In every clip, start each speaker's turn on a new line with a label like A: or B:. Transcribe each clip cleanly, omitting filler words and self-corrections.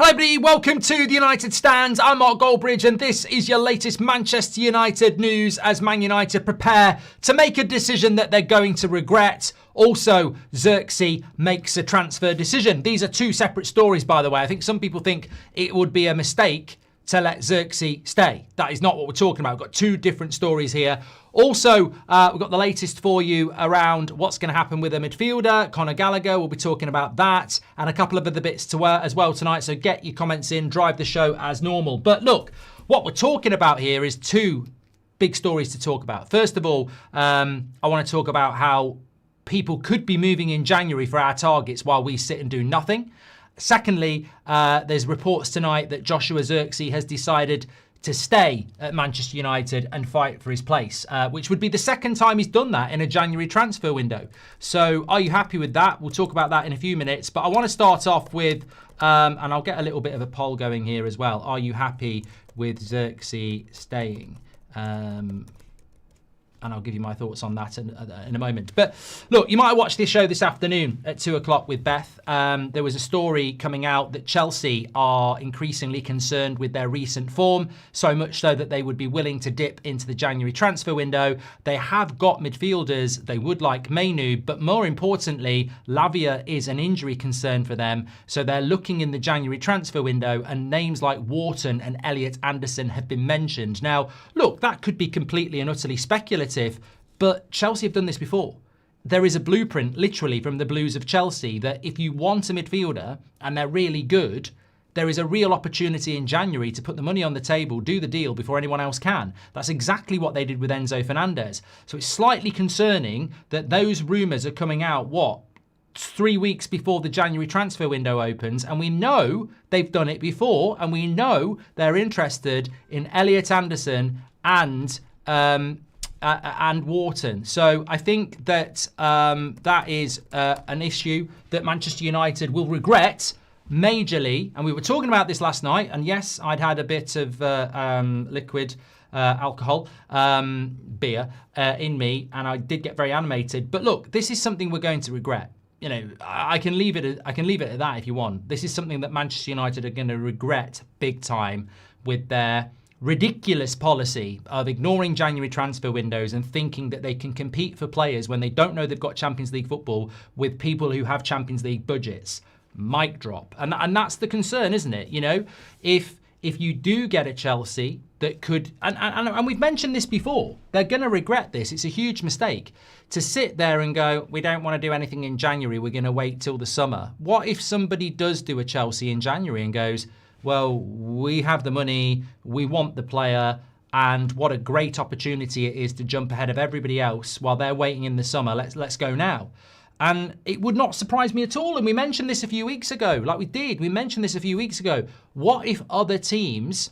A: Hello everybody, welcome to the United Stands. I'm Mark Goldbridge and this is your latest Manchester United news as Man United prepare to make a decision that they're going to regret. Also, Zirkzee makes a transfer decision. These are two separate stories, by the way. I think some people think it would be a mistake to let Zirkzee stay. That is not what we're talking about. We've got two different stories here. Also, we've got the latest for you around what's going to happen with a midfielder, Conor Gallagher. We'll be talking about that and a couple of other bits to as well tonight. So get your comments in, drive the show as normal. But look, what we're talking about here is two big stories to talk about. First of all, I want to talk about how people could be moving in January for our targets while we sit and do nothing. Secondly, there's reports tonight that Joshua Zirkzee has decided to stay at Manchester United and fight for his place, which would be the second time he's done that in a January transfer window. So are you happy with that? We'll talk about that in a few minutes. But I want to start off with, and I'll get a little bit of a poll going here as well. Are you happy with Zirkzee staying? And I'll give you my thoughts on that in a moment. But look, you might have watched this show this afternoon at 2 o'clock with Beth. There was a story coming out that Chelsea are increasingly concerned with their recent form, so much so that they would be willing to dip into the January transfer window. They have got midfielders. They would like Mainu, but more importantly, Lavia is an injury concern for them. So they're looking in the January transfer window, and names like Wharton and Anderson have been mentioned. Now, look, that could be completely and utterly speculative, but Chelsea have done this before. There is a blueprint, literally, from the Blues of Chelsea that if you want a midfielder and they're really good, there is a real opportunity in January to put the money on the table, do the deal before anyone else can. That's exactly what they did with Enzo Fernandez. So it's slightly concerning that those rumours are coming out, 3 weeks before the January transfer window opens, and we know they've done it before, and we know they're interested in Anderson and Wharton. So I think that that is an issue that Manchester United will regret majorly. And we were talking about this last night. And yes, I'd had a bit of liquid alcohol, beer in me, and I did get very animated. But look, this is something we're going to regret. You know, I can leave it at that if you want. This is something that Manchester United are going to regret big time with their ridiculous policy of ignoring January transfer windows and thinking that they can compete for players when they don't know they've got Champions League football with people who have Champions League budgets. Mic drop. And that's the concern, isn't it? You know, if you do get a Chelsea that could, and we've mentioned this before, they're going to regret this. It's a huge mistake to sit there and go, we don't want to do anything in January, we're going to wait till the summer. What if somebody does do a Chelsea in January and goes, well, we have the money, we want the player, and what a great opportunity it is to jump ahead of everybody else while they're waiting in the summer. Let's go now. And it would not surprise me at all. And we mentioned this a few weeks ago, we mentioned this a few weeks ago. What if other teams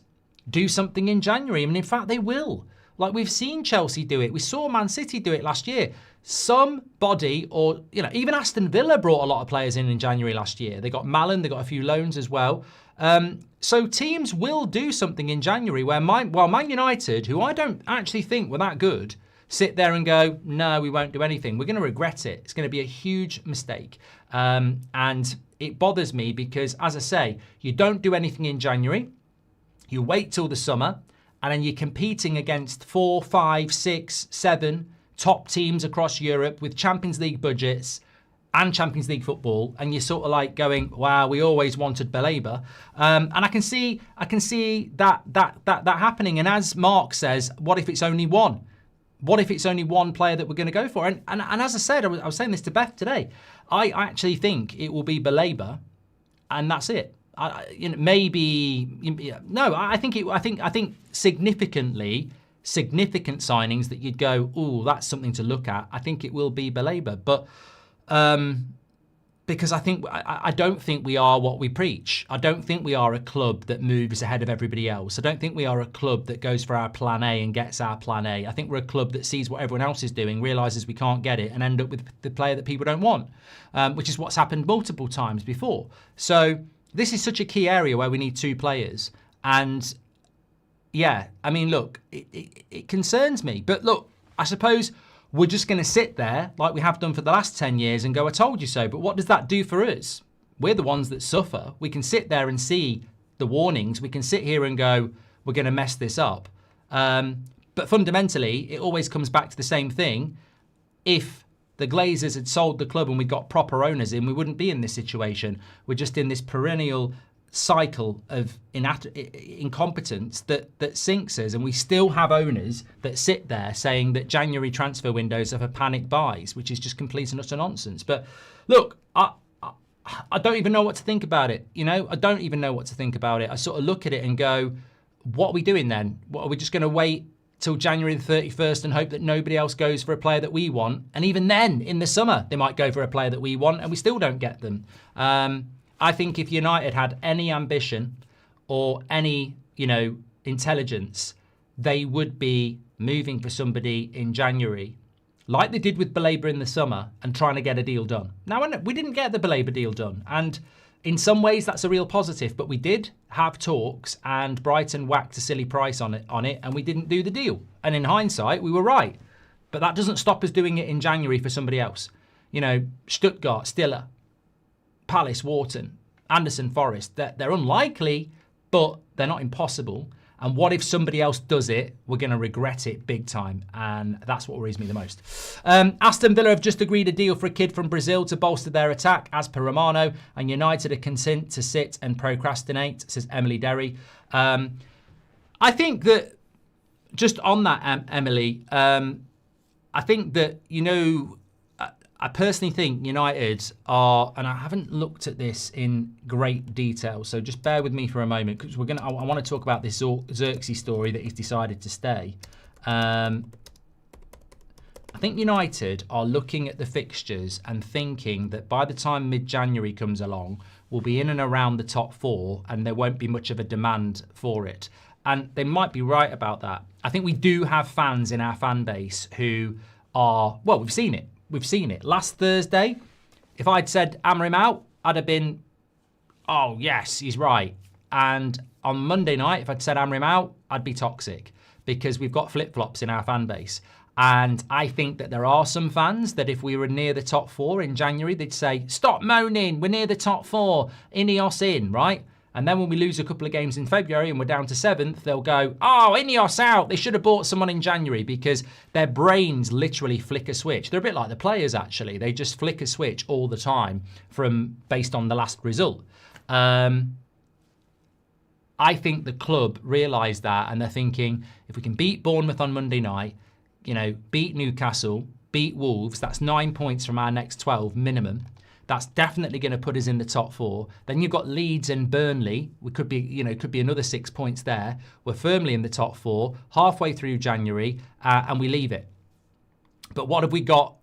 A: do something in January? I mean, in fact, they will. Like we've seen Chelsea do it. We saw Man City do it last year. Somebody, or, you know, even Aston Villa brought a lot of players in January last year. They got Malin, they got a few loans as well. So teams will do something in January while Man United, who I don't actually think were that good, sit there and go, no, we won't do anything. We're going to regret it. It's going to be a huge mistake. And it bothers me because, as I say, you don't do anything in January. You wait till the summer, and then you're competing against 4, 5, 6, 7 top teams across Europe with Champions League budgets and Champions League football, and you're sort of like going, wow, we always wanted Belabor. And I can see that happening. And as Mark says, what if it's only one? What if it's only one player that we're going to go for? And as I said, I was saying this to Beth today, I actually think it will be Belabor, and that's it. I think significant signings that you'd go, oh, that's something to look at. I think it will be Belabor, but because I don't think we are what we preach. I don't think we are a club that moves ahead of everybody else. I don't think we are a club that goes for our plan A and gets our plan A. I think we're a club that sees what everyone else is doing, realises we can't get it, and end up with the player that people don't want, which is what's happened multiple times before. So this is such a key area where we need two players. And yeah, I mean, look, it concerns me. But look, I suppose we're just going to sit there like we have done for the last 10 years and go, I told you so. But what does that do for us? We're the ones that suffer. We can sit there and see the warnings. We can sit here and go, we're going to mess this up. But fundamentally, it always comes back to the same thing. If the Glazers had sold the club and we got proper owners in, we wouldn't be in this situation. We're just in this perennial cycle of incompetence that sinks us, and we still have owners that sit there saying that January transfer windows are for panic buys, which is just complete and utter nonsense. But look, I don't even know what to think about it. I don't even know what to think about it. I sort of look at it and go, what are we doing then? What, are we just going to wait till January the 31st and hope that nobody else goes for a player that we want? And even then, in the summer, they might go for a player that we want and we still don't get them. I think if United had any ambition or any, intelligence, they would be moving for somebody in January, like they did with Baleba in the summer, and trying to get a deal done. Now, we didn't get the Baleba deal done, and in some ways that's a real positive, but we did have talks and Brighton whacked a silly price on it, and we didn't do the deal. And in hindsight, we were right. But that doesn't stop us doing it in January for somebody else. Stuttgart, Stiller, Palace, Wharton, Anderson, Forest, they're unlikely, but they're not impossible. And what if somebody else does it? We're going to regret it big time. And that's what worries me the most. Aston Villa have just agreed a deal for a kid from Brazil to bolster their attack, as per Romano. And United are content to sit and procrastinate, says Emily Derry. I think that, just on that, Emily, I think that, I personally think United are, and I haven't looked at this in great detail, so just bear with me for a moment, because I want to talk about this Zirkzee story that he's decided to stay. I think United are looking at the fixtures and thinking that by the time mid-January comes along, we'll be in and around the top four, and there won't be much of a demand for it. And they might be right about that. I think we do have fans in our fan base who are, well, we've seen it. We've seen it. Last Thursday, if I'd said Amorim out, I'd have been, oh, yes, he's right. And on Monday night, if I'd said Amorim out, I'd be toxic, because we've got flip-flops in our fan base. And I think that there are some fans that if we were near the top four in January, they'd say, stop moaning, we're near the top four, Ineos in, right? And then when we lose a couple of games in February and we're down to 7th, they'll go, oh, Ineos out. They should have bought someone in January, because their brains literally flick a switch. They're a bit like the players, actually. They just flick a switch all the time based on the last result. I think the club realised that, and they're thinking, if we can beat Bournemouth on Monday night, beat Newcastle, beat Wolves, that's 9 points from our next 12 minimum. That's definitely going to put us in the top four. Then you've got Leeds and Burnley. We could be, could be another 6 points there. We're firmly in the top four, halfway through January, and we leave it. But what have we got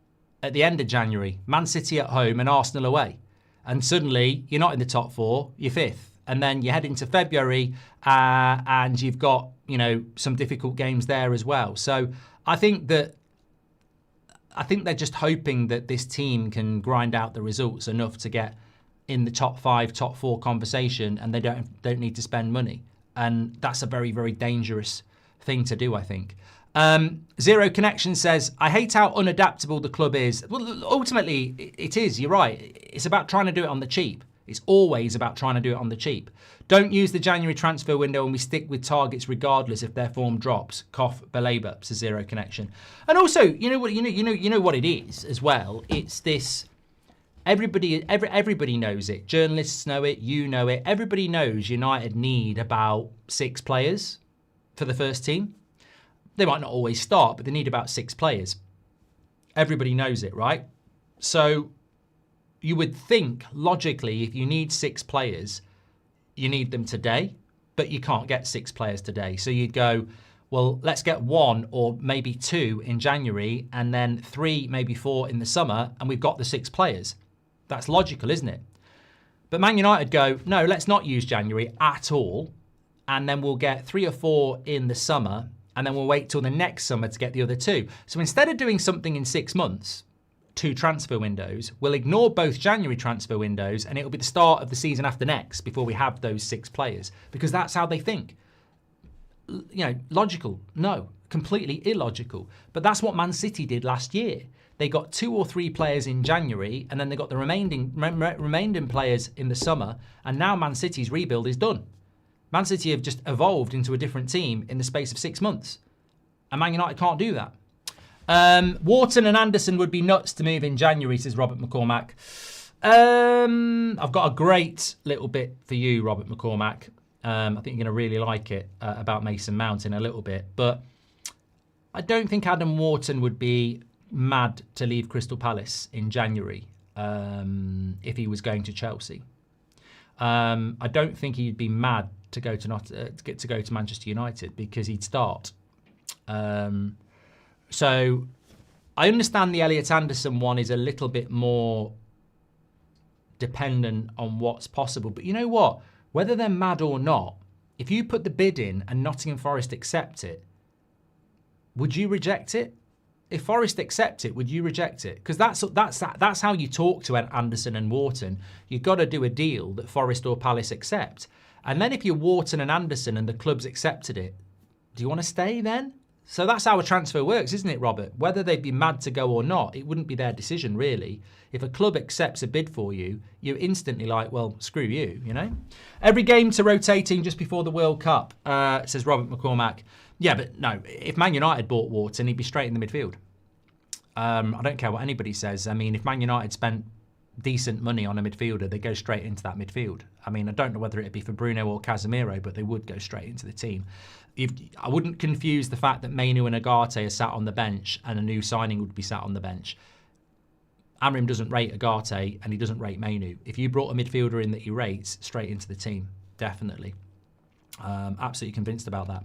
A: at the end of January? Man City at home and Arsenal away. And suddenly, you're not in the top four, you're 5th. And then you head into February, and you've got, some difficult games there as well. So I think they're just hoping that this team can grind out the results enough to get in the top 5, top 4 conversation, and they don't need to spend money. And that's a very, very dangerous thing to do, I think. Zero Connection says, I hate how unadaptable the club is. Well, ultimately, it is. You're right. It's about trying to do it on the cheap. It's always about trying to do it on the cheap. Don't use the January transfer window, and we stick with targets regardless if their form drops. Cough, Baleba, says Zero Connection. And also, you know what it is as well. It's this. Everybody knows it. Journalists know it. You know it. Everybody knows United need about 6 players for the first team. They might not always start, but they need about 6 players. Everybody knows it, right? So you would think, logically, if you need 6 players, you need them today, but you can't get 6 players today. So you'd go, well, let's get 1 or maybe 2 in January, and then 3, maybe 4 in the summer, and we've got the 6 players. That's logical, isn't it? But Man United go, no, let's not use January at all, and then we'll get 3 or 4 in the summer, and then we'll wait till the next summer to get the other 2. So instead of doing something in 6 months, 2 transfer windows, we'll ignore both January transfer windows, and it'll be the start of the season after next before we have those 6 players, because that's how they think. Logical? No, completely illogical. But that's what Man City did last year. They got 2 or 3 players in January, and then they got the remaining players in the summer, and now Man City's rebuild is done. Man City have just evolved into a different team in the space of 6 months. And Man United can't do that. Wharton and Anderson would be nuts to move in January, says Robert McCormack. I've got a great little bit for you, Robert McCormack. I think you're going to really like it about Mason Mount in a little bit. But I don't think Adam Wharton would be mad to leave Crystal Palace in January if he was going to Chelsea. I don't think he'd be mad to go to Manchester United because he'd start. So I understand the Elliot Anderson one is a little bit more dependent on what's possible. But you know what? Whether they're mad or not, if you put the bid in and Nottingham Forest accept it, would you reject it? If Forest accept it, would you reject it? Because that's how you talk to Anderson and Wharton. You've got to do a deal that Forest or Palace accept. And then if you're Wharton and Anderson and the club's accepted it, do you want to stay then? So that's how a transfer works, isn't it, Robert? Whether they'd be mad to go or not, it wouldn't be their decision, really. If a club accepts a bid for you, you're instantly like, well, screw you, you know? Every game to rotating just before the World Cup, says Robert McCormack. Yeah, but no, if Man United bought Wharton, he'd be straight in the midfield. I don't care what anybody says. I mean, if Man United spent decent money on a midfielder, they go straight into that midfield. I mean, I don't know whether it'd be for Bruno or Casemiro, but they would go straight into the team. I wouldn't confuse the fact that Mainu and Agate are sat on the bench and a new signing would be sat on the bench. Amorim doesn't rate Agate and he doesn't rate Mainu. If you brought a midfielder in that he rates, straight into the team, definitely. Absolutely convinced about that.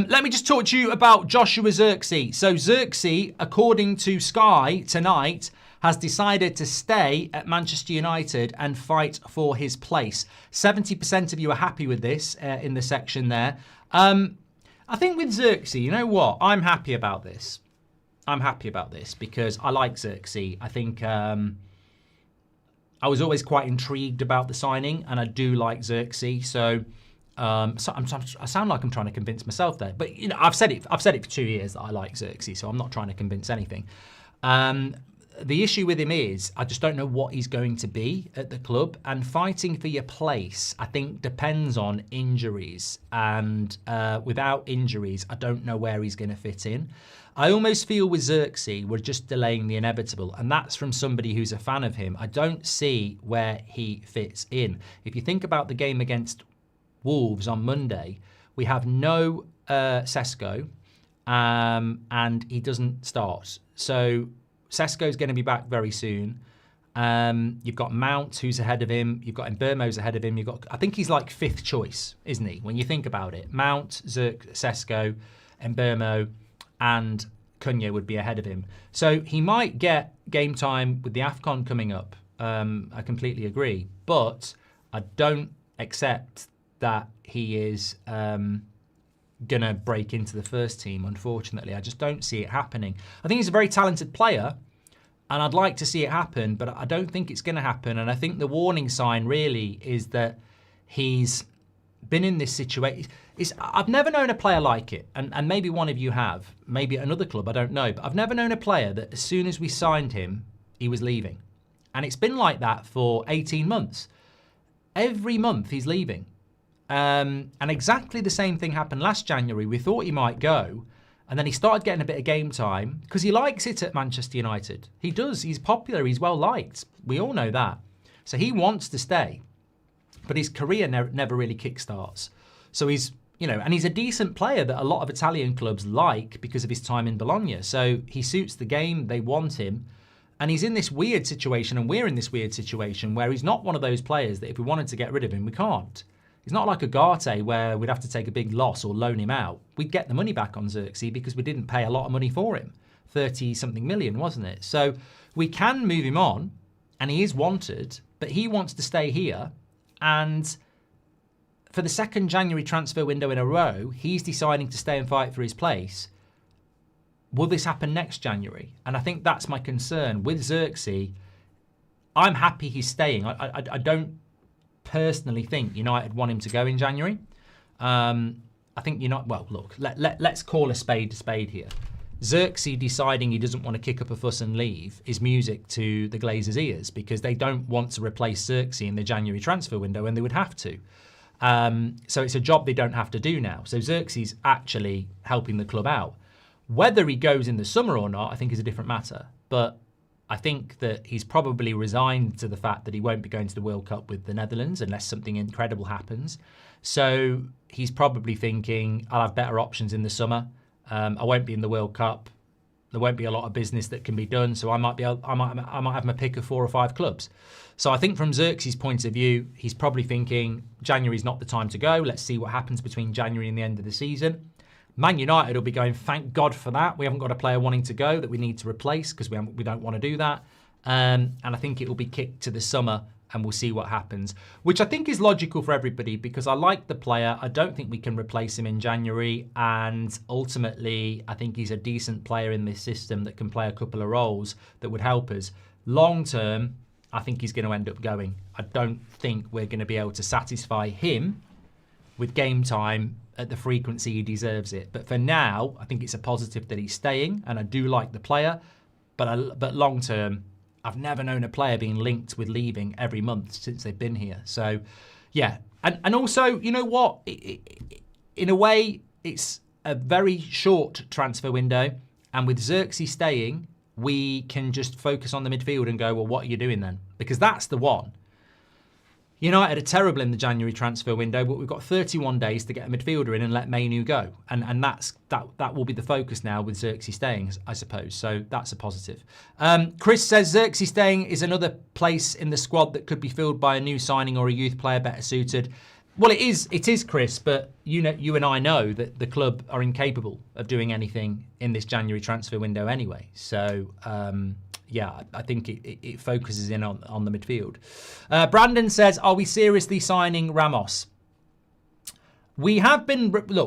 A: Let me just talk to you about Joshua Zirkzee. So Zirkzee, according to Sky tonight, has decided to stay at Manchester United and fight for his place. 70% of you are happy with this in the section there. I think with Zirkzee, you know what? I'm happy about this. I'm happy about this because I like Zirkzee. I think I was always quite intrigued about the signing, and I do like Zirkzee. So I sound like I'm trying to convince myself there, but you know, I've said it for 2 years that I like Zirkzee, so I'm not trying to convince anything. The issue with him is I just don't know what he's going to be at the club, and fighting for your place, I think, depends on injuries. And without injuries, I don't know where he's going to fit in. I almost feel with Zirkzee, we're just delaying the inevitable, and that's from somebody who's a fan of him. I don't see where he fits in. If you think about the game against Wolves on Monday, we have no Sesko, and he doesn't start. So Sesko's going to be back very soon. You've got Mount, who's ahead of him. You've got Mbeumo's ahead of him. I think he's like 5th choice, isn't he? When you think about it, Mount, Sesko, Mbeumo, and Cunha would be ahead of him. So he might get game time with the AFCON coming up. I completely agree, but I don't accept that he is gonna break into the first team, unfortunately. I just don't see it happening. I think he's a very talented player and I'd like to see it happen, but I don't think it's gonna happen. And I think the warning sign really is that he's been in this situation. I've never known a player like it, and maybe one of you have, maybe at another club, I don't know, but I've never known a player that as soon as we signed him, he was leaving. And it's been like that for 18 months. Every month he's leaving. And exactly the same thing happened last January. We thought he might go, and then he started getting a bit of game time because he likes it at Manchester United. He does. He's popular. He's well liked. We all know that. So he wants to stay, but his career never really kickstarts. So he's, you know, and he's a decent player that a lot of Italian clubs like because of his time in Bologna. So he suits the game. They want him. And he's in this weird situation, and we're in this weird situation where he's not one of those players that if we wanted to get rid of him, we can't. He's not like Agate where we'd have to take a big loss or loan him out. We'd get the money back on Zirkzee because we didn't pay a lot of money for him. 30-something million, wasn't it? So we can move him on, and he is wanted, but he wants to stay here. And for the second January transfer window in a row, he's deciding to stay and fight for his place. Will this happen next January? And I think that's my concern. With Zirkzee, I'm happy he's staying. I don't personally think United want him to go in January. I think United, well, look, let's call a spade here. Zirkzee deciding he doesn't want to kick up a fuss and leave is music to the Glazers' ears, because they don't want to replace Zirkzee in the January transfer window, and they would have to. So it's a job they don't have to do now. So Zirkzee's actually helping the club out. Whether he goes in the summer or not, I think is a different matter. But I think that he's probably resigned to the fact that he won't be going to the World Cup with the Netherlands unless something incredible happens. So he's probably thinking, I'll have better options in the summer. I won't be in the World Cup. There won't be a lot of business that can be done, so I might have my pick of 4 or 5 clubs. So I think from Zirkzee's point of view, he's probably thinking January's not the time to go. Let's see what happens between January and the end of the season. Man United will be going, thank God for that. We haven't got a player wanting to go that we need to replace, because we don't want to do that. And I think it will be kicked to the summer, and we'll see what happens, which I think is logical for everybody, because I like the player. I don't think we can replace him in January. And ultimately, I think he's a decent player in this system that can play a couple of roles that would help us. Long term, I think he's going to end up going. I don't think we're going to be able to satisfy him with game time at the frequency he deserves it. But for now, I think it's a positive that he's staying, and I do like the player. But long term, I've never known a player being linked with leaving every month since they've been here. So, yeah. And also, you know what? In a way, it's a very short transfer window. And with Zirkzee staying, we can just focus on the midfield and go, well, what are you doing then? Because that's the one. United are terrible in the January transfer window, but we've got 31 days to get a midfielder in and let Man Utd go. And that will be the focus now with Zirkzee staying, I suppose. So that's a positive. Chris says Zirkzee staying is another place in the squad that could be filled by a new signing or a youth player better suited. Well, it is, Chris, but you and I know that the club are incapable of doing anything in this January transfer window anyway. So, yeah, I think it focuses in on the midfield. Brandon says, are we seriously signing Ramos? We have been linked to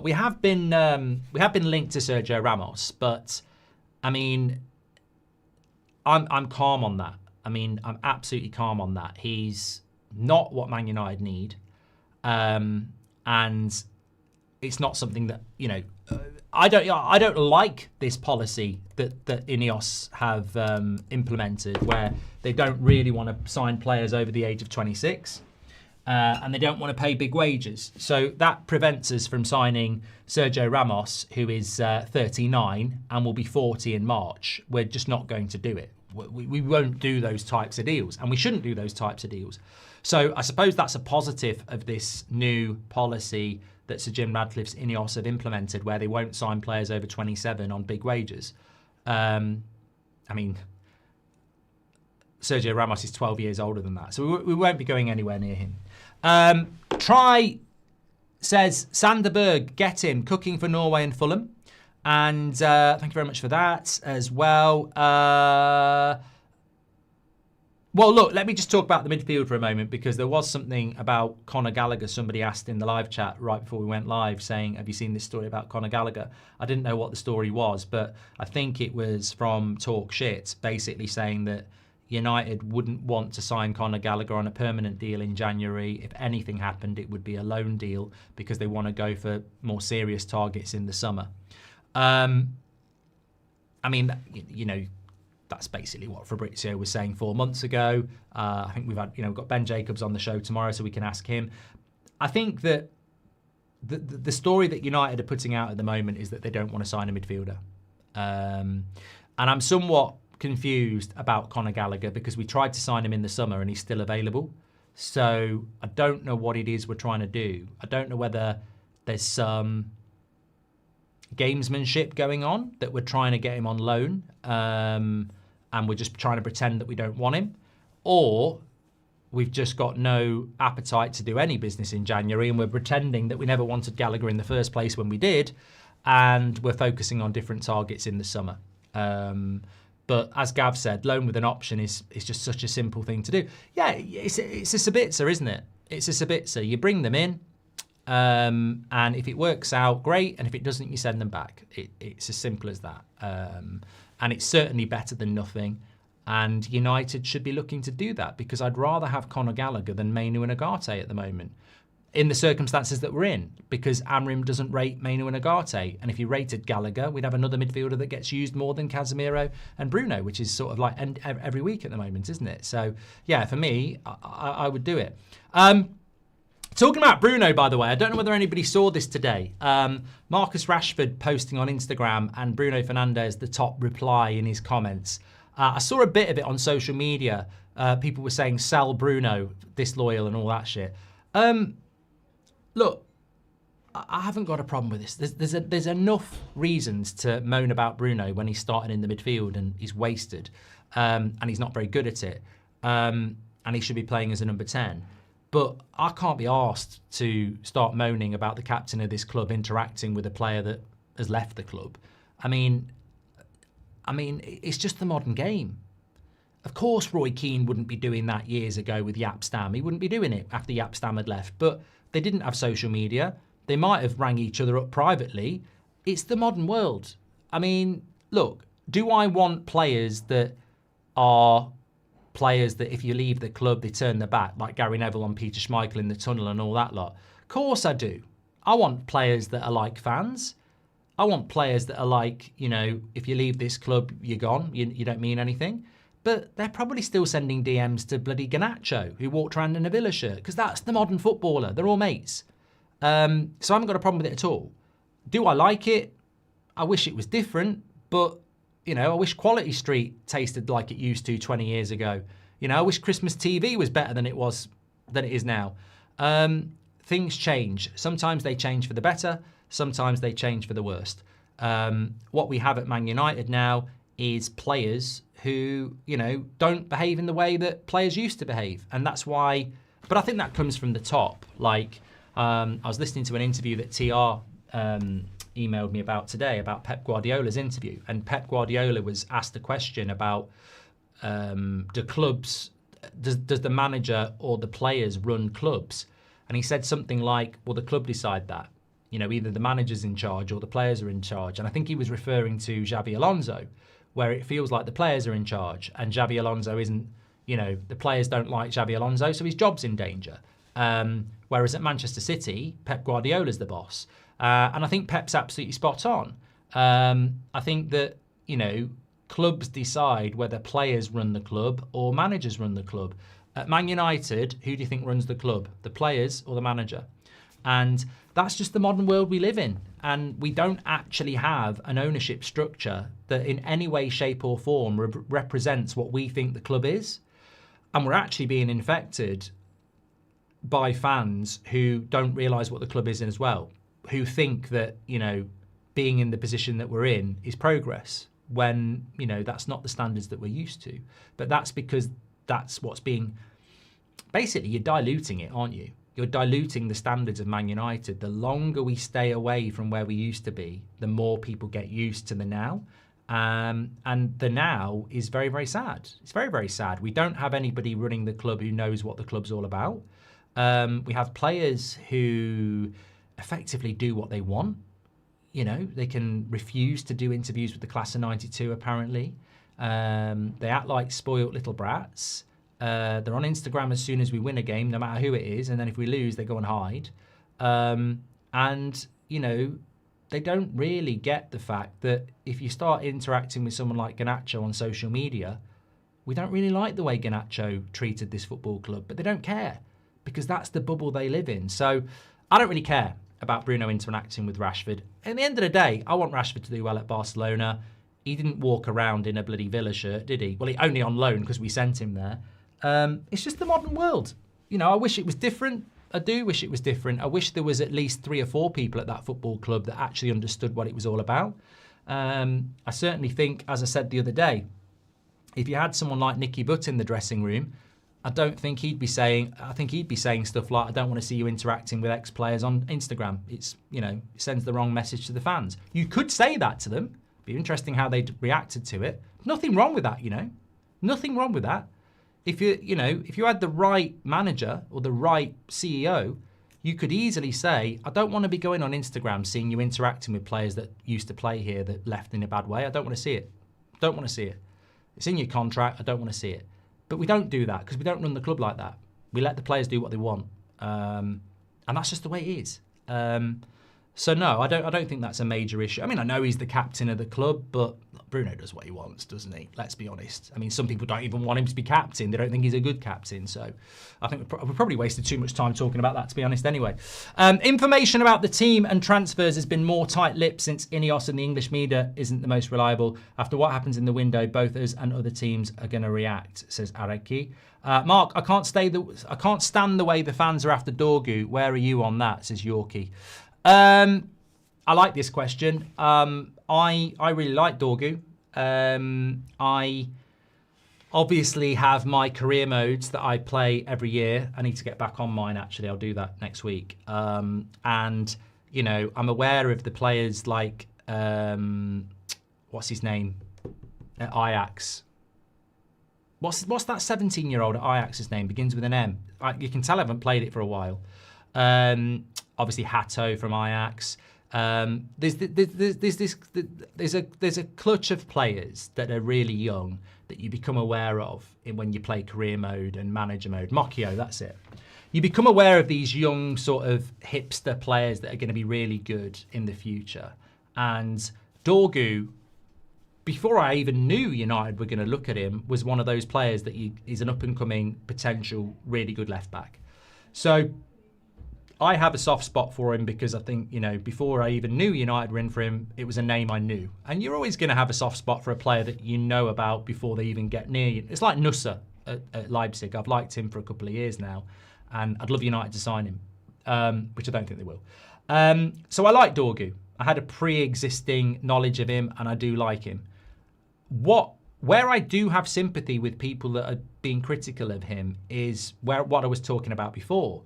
A: Sergio Ramos, but I mean, I'm calm on that. I mean, I'm absolutely calm on that. He's not what Man United need. And it's not something that, I don't like this policy that Ineos have implemented, where they don't really want to sign players over the age of 26, and they don't want to pay big wages. So that prevents us from signing Sergio Ramos, who is 39 and will be 40 in March. We're just not going to do it. We won't do those types of deals, and we shouldn't do those types of deals. So I suppose that's a positive of this new policy that Sir Jim Radcliffe's Ineos have implemented, where they won't sign players over 27 on big wages. I mean, Sergio Ramos is 12 years older than that, so we won't be going anywhere near him. Try says, Sanderberg, get him, cooking for Norway and Fulham. And thank you very much for that as well. Well, look, let me just talk about the midfield for a moment, because there was something about Conor Gallagher. Somebody asked in the live chat right before we went live saying, have you seen this story about Conor Gallagher? I didn't know what the story was, but I think it was from Talk Shit, basically saying that United wouldn't want to sign Conor Gallagher on a permanent deal in January. If anything happened, it would be a loan deal, because they want to go for more serious targets in the summer. I mean, that's basically what Fabrizio was saying 4 months ago. I think we've got Ben Jacobs on the show tomorrow, so we can ask him. I think that the story that United are putting out at the moment is that they don't want to sign a midfielder. And I'm somewhat confused about Conor Gallagher, because we tried to sign him in the summer and he's still available. So I don't know what it is we're trying to do. I don't know whether there's some gamesmanship going on, that we're trying to get him on loan, and we're just trying to pretend that we don't want him, or we've just got no appetite to do any business in January, and we're pretending that we never wanted Gallagher in the first place when we did, and we're focusing on different targets in the summer. But as Gav said, loan with an option is just such a simple thing to do. Yeah, it's a Sabitzer, isn't it? It's a Sabitzer. You bring them in, and if it works out, great. And if it doesn't, you send them back. It's as simple as that. And it's certainly better than nothing. And United should be looking to do that, because I'd rather have Conor Gallagher than Mainu and Agate at the moment. in the circumstances that we're in, because Amorim doesn't rate Mainu and Ugarte. And if he rated Gallagher, we'd have another midfielder that gets used more than Casemiro and Bruno, which is sort of like every week at the moment, isn't it? So, yeah, for me, I would do it. Talking about Bruno, by the way, I don't know whether anybody saw this today. Marcus Rashford posting on Instagram and Bruno Fernandes, the top reply in his comments. I saw a bit of it on social media. People were saying, sell Bruno, disloyal and all that shit. Look, I haven't got a problem with this. There's enough reasons to moan about Bruno when he's starting in the midfield and he's wasted, and he's not very good at it, and he should be playing as a number 10. But I can't be asked to start moaning about the captain of this club interacting with a player that has left the club. I mean, it's just the modern game. Of course, Roy Keane wouldn't be doing that years ago with Jaap Stam. He wouldn't be doing it after Jaap Stam had left. But they didn't have social media. They might have rang each other up privately. It's the modern world. I mean, look, do I want players that are players that if you leave the club, they turn their back, like Gary Neville on Peter Schmeichel in the tunnel and all that lot? Of course I do. I want players that are like fans. I want players that are like, you know, if you leave this club, you're gone. You don't mean anything. But they're probably still sending DMs to bloody Garnacho, who walked around in a Villa shirt, because that's the modern footballer. They're all mates. So I haven't got a problem with it at all. Do I like it? I wish it was different, but, you know, I wish Quality Street tasted like it used to 20 years ago. You know, I wish Christmas TV was better than it is now. Things change. Sometimes they change for the better. Sometimes they change for the worst. What we have at Man United now is players who, you know, don't behave in the way that players used to behave. And that's why, but I think that comes from the top. Like, I was listening to an interview that TR emailed me about today about Pep Guardiola's interview. And Pep Guardiola was asked a question about, does the manager or the players run clubs? And he said something like, well, the club decide that. You know, either the manager's in charge or the players are in charge. And I think he was referring to Xabi Alonso, where it feels like the players are in charge and Xabi Alonso isn't, you know, the players don't like Xabi Alonso, so his job's in danger. Whereas at Manchester City, Pep Guardiola's the boss. And I think Pep's absolutely spot on. I think that, you know, clubs decide whether players run the club or managers run the club. At Man United, who do you think runs the club? The players or the manager? And that's just the modern world we live in. And we don't actually have an ownership structure that in any way, shape or form represents what we think the club is. And we're actually being infected by fans who don't realise what the club is in as well, who think that, you know, being in the position that we're in is progress, when, you know, that's not the standards that we're used to. But that's because that's what's being... Basically, you're diluting it, aren't you? You're diluting the standards of Man United. The longer we stay away from where we used to be, the more people get used to the now. And the now is very, very sad. It's very, very sad. We don't have anybody running the club who knows what the club's all about. We have players who effectively do what they want. You know, they can refuse to do interviews with the class of 92, apparently. They act like spoilt little brats. They're on Instagram as soon as we win a game, no matter who it is. And then if we lose, they go and hide. And, you know, they don't really get the fact that if you start interacting with someone like Garnacho on social media, we don't really like the way Garnacho treated this football club, but they don't care because that's the bubble they live in. So I don't really care about Bruno interacting with Rashford. At the end of the day, I want Rashford to do well at Barcelona. He didn't walk around in a bloody Villa shirt, did he? Well, he only on loan because we sent him there. It's just the modern world. You know, I wish it was different. I do wish it was different. I wish there was at least 3 or 4 people at that football club that actually understood what it was all about. I certainly think, as I said the other day, if you had someone like Nicky Butt in the dressing room, I think he'd be saying stuff like, I don't want to see you interacting with ex-players on Instagram. It's, you know, it sends the wrong message to the fans. You could say that to them. Be interesting how they reacted to it. Nothing wrong with that, you know. Nothing wrong with that. If you had the right manager or the right CEO, you could easily say, I don't want to be going on Instagram seeing you interacting with players that used to play here that left in a bad way. I don't want to see it. Don't want to see it. It's in your contract. I don't want to see it. But we don't do that because we don't run the club like that. We let the players do what they want. And And that's just the way it is. So no, I don't think that's a major issue. I mean, I know he's the captain of the club, but Bruno does what he wants, doesn't he? Let's be honest. I mean, some people don't even want him to be captain. They don't think he's a good captain. So I think we've probably wasted too much time talking about that, to be honest, anyway. Information about the team and transfers has been more tight-lipped since Ineos and the English media isn't the most reliable. After what happens in the window, both us and other teams are going to react, says Areki. Mark, I can't stand the way the fans are after Dorgu. Where are you on that, says Yorkie. I like this question. I really like Dorgu. I obviously have my career modes that I play every year. I need to get back on mine, actually. I'll do that next week. And, you know, I'm aware of the players like, what's his name? At Ajax. What's that 17-year-old at Ajax's name? Begins with an M. You can tell I haven't played it for a while. Obviously, Hato from Ajax. There's a clutch of players that are really young that you become aware of when you play career mode and manager mode. Mocchio, that's it. You become aware of these young sort of hipster players that are going to be really good in the future. And Dorgu, before I even knew United were going to look at him, was one of those players that is an up-and-coming potential really good left-back. So I have a soft spot for him because I think, you know, before I even knew United were in for him, it was a name I knew. And you're always going to have a soft spot for a player that you know about before they even get near you. It's like Nusa at Leipzig. I've liked him for a couple of years now, and I'd love United to sign him, which I don't think they will. So I like Dorgu. I had a pre-existing knowledge of him, and I do like him. Where I do have sympathy with people that are being critical of him is what I was talking about before.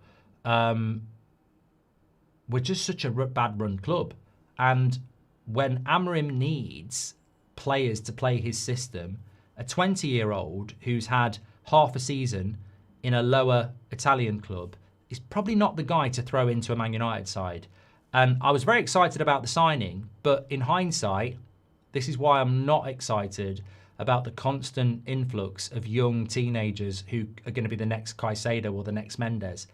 A: We're just such a bad run club. And when Amorim needs players to play his system, a 20-year-old who's had half a season in a lower Italian club is probably not the guy to throw into a Man United side. And I was very excited about the signing, but in hindsight, this is why I'm not excited about the constant influx of young teenagers who are going to be the next Caicedo or the next Mendes.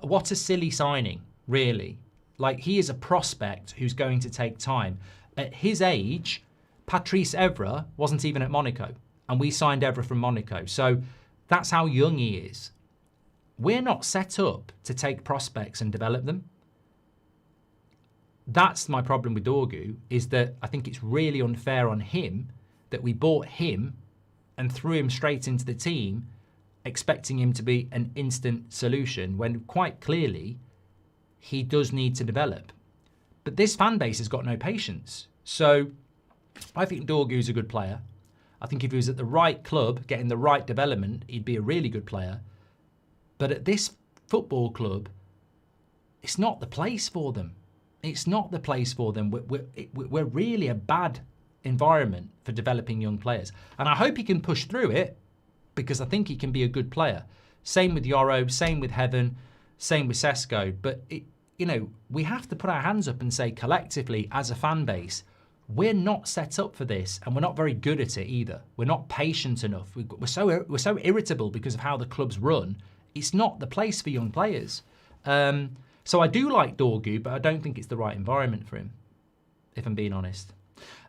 A: What a silly signing, really. Like, he is a prospect who's going to take time. At his age, Patrice Evra wasn't even at Monaco, and we signed Evra from Monaco. So that's how young he is. We're not set up to take prospects and develop them. That's my problem with Dorgu, is that I think it's really unfair on him that we bought him and threw him straight into the team, expecting him to be an instant solution when quite clearly he does need to develop. But this fan base has got no patience. So I think Dorgu's a good player. I think if he was at the right club, getting the right development, he'd be a really good player. But at this football club, it's not the place for them. It's not the place for them. We're really a bad environment for developing young players. And I hope he can push through it, because I think he can be a good player. Same with Yoro, same with Heaven, same with Sesko. But, we have to put our hands up and say collectively as a fan base, we're not set up for this, and we're not very good at it either. We're not patient enough. We're so irritable because of how the club's run. It's not the place for young players. So I do like Dorgu, but I don't think it's the right environment for him, if I'm being honest.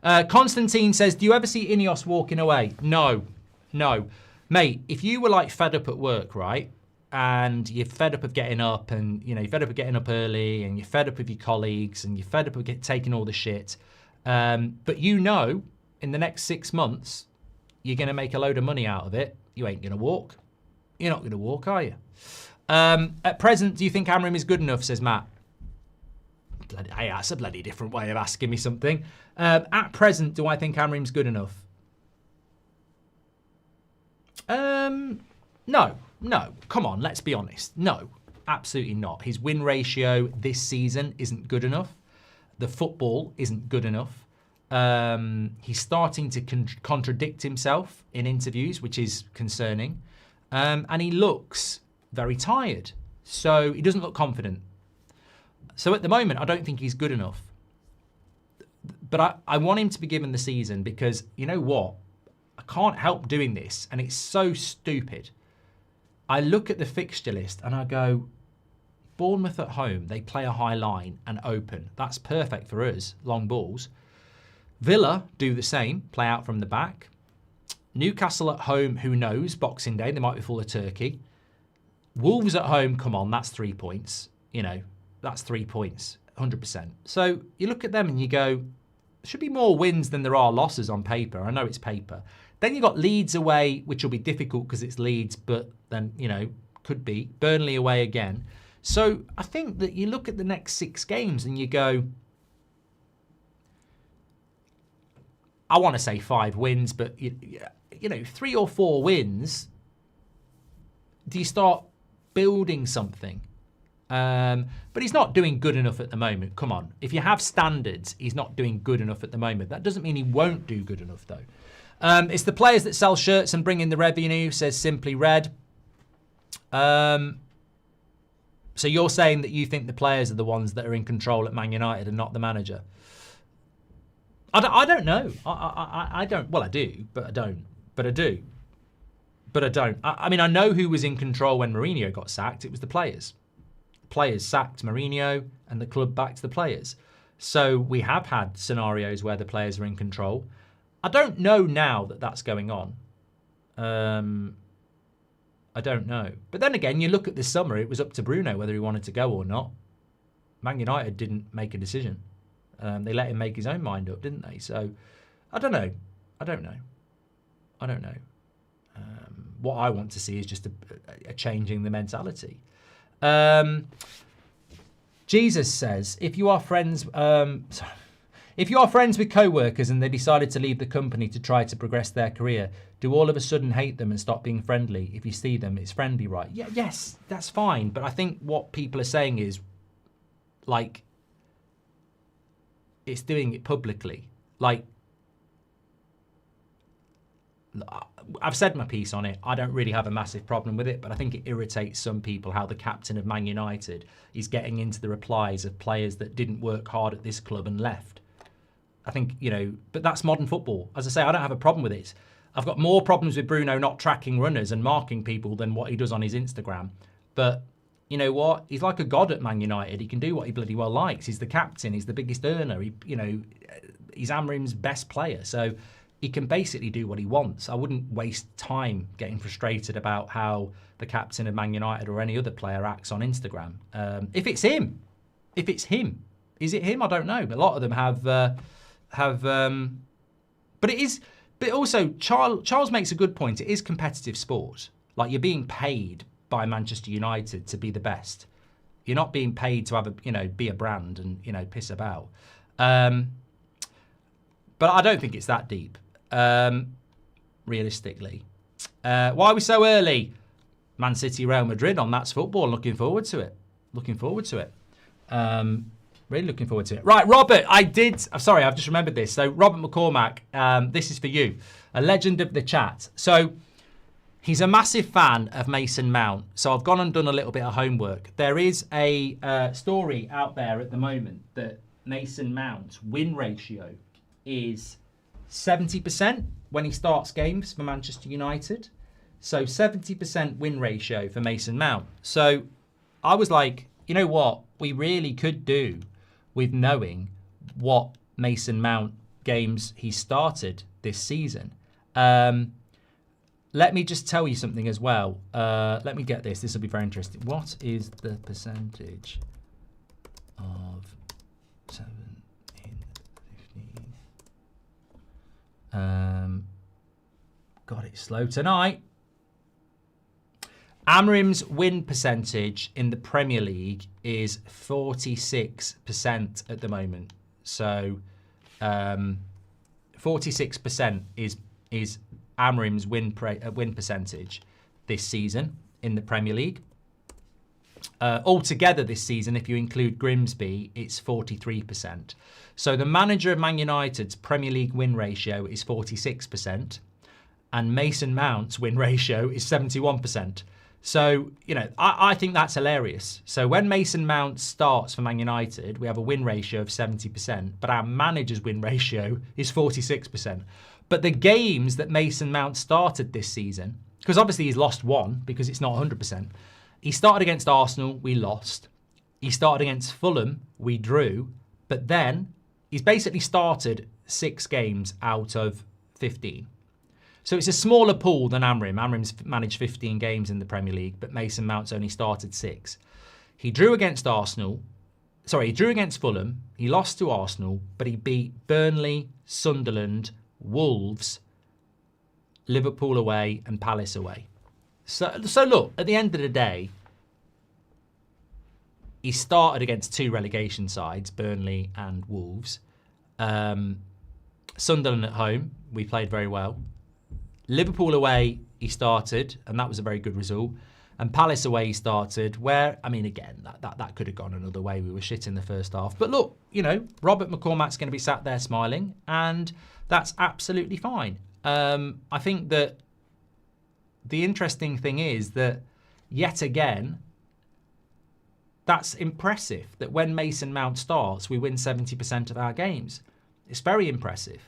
A: Constantine says, do you ever see Ineos walking away? No. Mate, if you were like fed up at work, right? And you're fed up of getting up and, you're fed up of getting up early and you're fed up with your colleagues and you're fed up of taking all the shit. But in the next 6 months, you're going to make a load of money out of it. You ain't going to walk. You're not going to walk, are you? At present, do you think Amorim is good enough, says Matt? Hey, that's a bloody different way of asking me something. At present, do I think Amorim's good enough? No. Come on, let's be honest. No, absolutely not. His win ratio this season isn't good enough. The football isn't good enough. He's starting to contradict himself in interviews, which is concerning. And he looks very tired. So he doesn't look confident. So at the moment, I don't think he's good enough. But I want him to be given the season because, you know what? I can't help doing this, and it's so stupid. I look at the fixture list and I go, Bournemouth at home, they play a high line and open. That's perfect for us, long balls. Villa do the same, play out from the back. Newcastle at home, who knows, Boxing Day, they might be full of turkey. Wolves at home, come on, that's 3 points. You know, that's 3 points, 100%. So you look at them and you go, there should be more wins than there are losses on paper. I know it's paper. Then you've got Leeds away, which will be difficult because it's Leeds, but then, you know, could be. Burnley away again. So I think that you look at the next 6 games and you go, I want to say 5 wins, but, you know, 3 or 4 wins, do you start building something? But he's not doing good enough at the moment. Come on. If you have standards, he's not doing good enough at the moment. That doesn't mean he won't do good enough, though. It's the players that sell shirts and bring in the revenue, says Simply Red. So you're saying that you think the players are the ones that are in control at Man United and not the manager? I don't know. I don't. Well, I do, but I don't. But I do. But I don't. I mean, I know who was in control when Mourinho got sacked. It was the players. The players sacked Mourinho and the club back to the players. So we have had scenarios where the players are in control. I don't know now that that's going on. I don't know. But then again, you look at this summer, it was up to Bruno whether he wanted to go or not. Man United didn't make a decision. They let him make his own mind up, didn't they? So, I don't know. What I want to see is just a changing the mentality. Jesus says, if you are friends with co-workers and they decided to leave the company to try to progress their career, do all of a sudden hate them and stop being friendly? If you see them, it's friendly, right? Yeah, yes, that's fine. But I think what people are saying is, like, it's doing it publicly. Like, I've said my piece on it. I don't really have a massive problem with it, but I think it irritates some people how the captain of Man United is getting into the replies of players that didn't work hard at this club and left. I think, you know, but that's modern football. As I say, I don't have a problem with it. I've got more problems with Bruno not tracking runners and marking people than what he does on his Instagram. But you know what? He's like a god at Man United. He can do what he bloody well likes. He's the captain. He's the biggest earner. He's Amorim's best player. So he can basically do what he wants. I wouldn't waste time getting frustrated about how the captain of Man United or any other player acts on Instagram. If it's him. Is it him? I don't know. But a lot of them have. But it is. But also, Charles makes a good point. It is competitive sport. Like, you're being paid by Manchester United to be the best. You're not being paid to have be a brand and piss about. But I don't think it's that deep. Realistically, why are we so early? Man City, Real Madrid on That's Football. Looking forward to it. Really looking forward to it. Right, Robert, I'm sorry, I've just remembered this. So Robert McCormack, this is for you, a legend of the chat. So he's a massive fan of Mason Mount. So I've gone and done a little bit of homework. There is a story out there at the moment that Mason Mount's win ratio is 70% when he starts games for Manchester United. So 70% win ratio for Mason Mount. So I was like, you know what? We really could do with knowing what Mason Mount games he started this season. Let me just tell you something as well. Let me get this. This will be very interesting. What is the percentage of 7 in 15? God, it's slow tonight. Amorim's win percentage in the Premier League is 46% at the moment. So 46% is Amorim's win percentage this season in the Premier League. Altogether this season, if you include Grimsby, it's 43%. So the manager of Man United's Premier League win ratio is 46%, and Mason Mount's win ratio is 71%. So, I think that's hilarious. So when Mason Mount starts for Man United, we have a win ratio of 70%, but our manager's win ratio is 46%. But the games that Mason Mount started this season, because obviously he's lost one because it's not 100%. He started against Arsenal, we lost. He started against Fulham. We drew. But then he's basically started 6 games out of 15. So it's a smaller pool than Amorim. Amorim's managed 15 games in the Premier League, but Mason Mount's only started 6. He drew against he drew against Fulham. He lost to Arsenal, but he beat Burnley, Sunderland, Wolves, Liverpool away, and Palace away. So look, at the end of the day, he started against 2 relegation sides, Burnley and Wolves. Sunderland at home, we played very well. Liverpool away, he started, and that was a very good result. And Palace away, he started, where, I mean, again, that could have gone another way. We were shit in the first half. But look, Robert McCormack's going to be sat there smiling, and that's absolutely fine. I think that the interesting thing is that, yet again, that's impressive that when Mason Mount starts, we win 70% of our games. It's very impressive.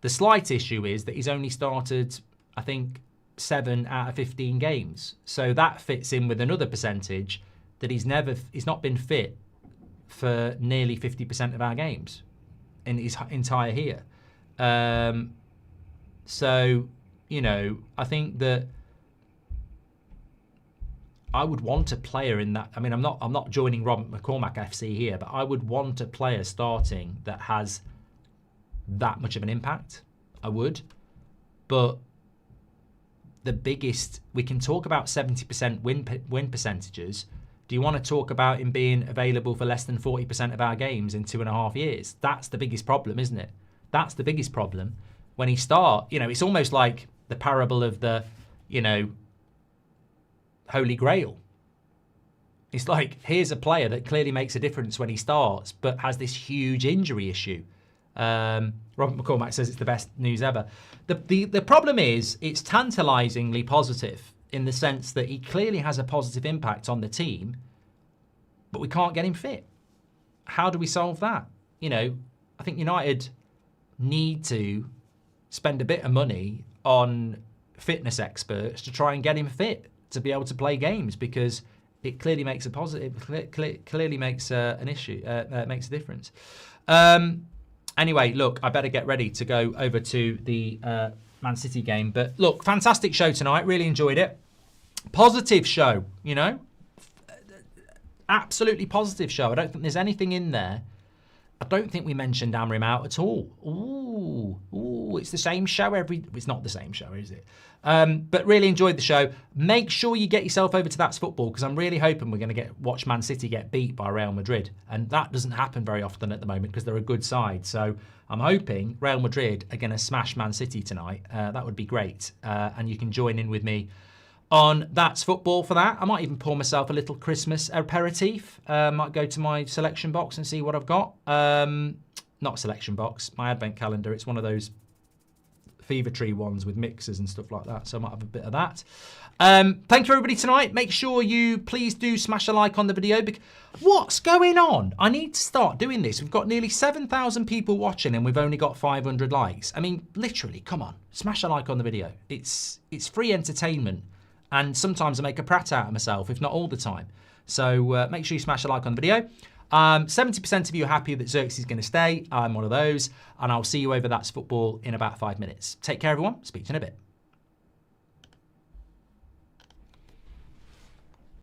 A: The slight issue is that he's only started, I think, 7 out of 15 games. So that fits in with another percentage that he's not been fit for nearly 50% of our games in his entire here. So, I think that I would want a player in that. I mean, I'm not joining Robert McCormack FC here, but I would want a player starting that has that much of an impact. I would. But the biggest, we can talk about 70% win percentages. Do you want to talk about him being available for less than 40% of our games in 2.5 years? That's the biggest problem, isn't it? That's the biggest problem. When he starts, it's almost like the parable of the, Holy Grail. It's like, here's a player that clearly makes a difference when he starts, but has this huge injury issue. Robert McCormack says it's the best news ever. The problem is, it's tantalisingly positive in the sense that he clearly has a positive impact on the team, but we can't get him fit. How do we solve that? I think United need to spend a bit of money on fitness experts to try and get him fit to be able to play games, because it clearly makes a positive, clearly makes an issue, makes a difference. Anyway, look, I better get ready to go over to the Man City game. But look, fantastic show tonight. Really enjoyed it. Positive show, absolutely positive show. I don't think there's anything in there. I don't think we mentioned Amorim out at all. Ooh, it's the same show It's not the same show, is it? But really enjoyed the show. Make sure you get yourself over to That's Football, because I'm really hoping we're going to watch Man City get beat by Real Madrid. And that doesn't happen very often at the moment because they're a good side. So I'm hoping Real Madrid are going to smash Man City tonight. That would be great. And you can join in with me on That's Football for that. I might even pour myself a little Christmas aperitif. Might go to my selection box and see what I've got. Not a selection box, my advent calendar. It's one of those Fever Tree ones with mixers and stuff like that. So I might have a bit of that. Thank you everybody tonight. Make sure you please do smash a like on the video. What's going on? I need to start doing this. We've got nearly 7,000 people watching and we've only got 500 likes. I mean, literally, come on. Smash a like on the video. It's free entertainment. And sometimes I make a prat out of myself, if not all the time. So make sure you smash a like on the video. 70% of you are happy that Zirkzee is going to stay. I'm one of those. And I'll see you over That's Football in about 5 minutes. Take care, everyone. Speak to you in a bit.